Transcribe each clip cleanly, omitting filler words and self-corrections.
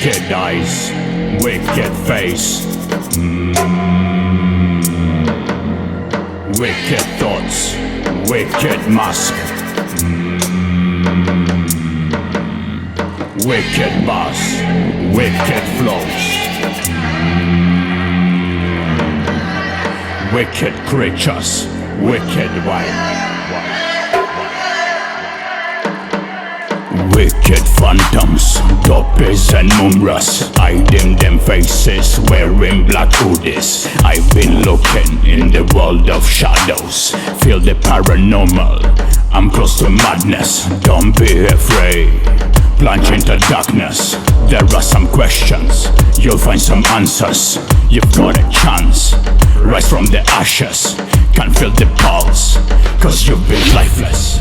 Wicked eyes, wicked face, wicked thoughts, wicked mask, wicked boss, wicked flows, wicked creatures, wicked wine. Wicked phantoms, doppies and mumras, hiding them faces, wearing black hoodies. I've been looking in the world of shadows, feel the paranormal, I'm close to madness. Don't be afraid, plunge into darkness. There are some questions, you'll find some answers. You've got a chance, rise from the ashes. Can't feel the pulse, cause you've been lifeless.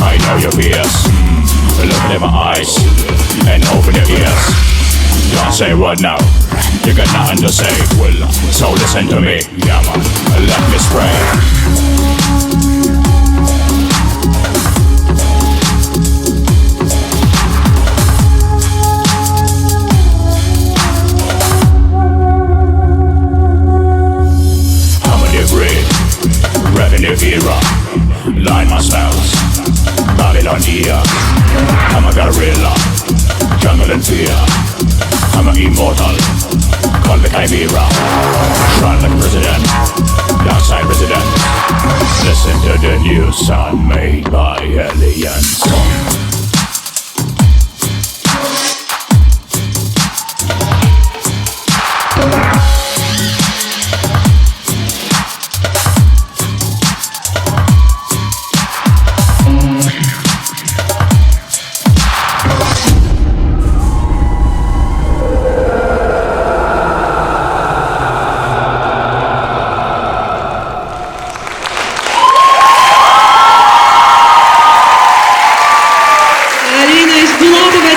I know your fears. Look in my eyes and open your ears. Don't say a word now, you got nothing to say. So listen to me, yeah man, let me spray. Revenue era, line my spells, Babylon here. I'm a gorilla, jungle and fear. I'm an immortal, call the chimera. Run like president, dark side resident. Listen to the new sound made by aliens. Alina Izhbulatova,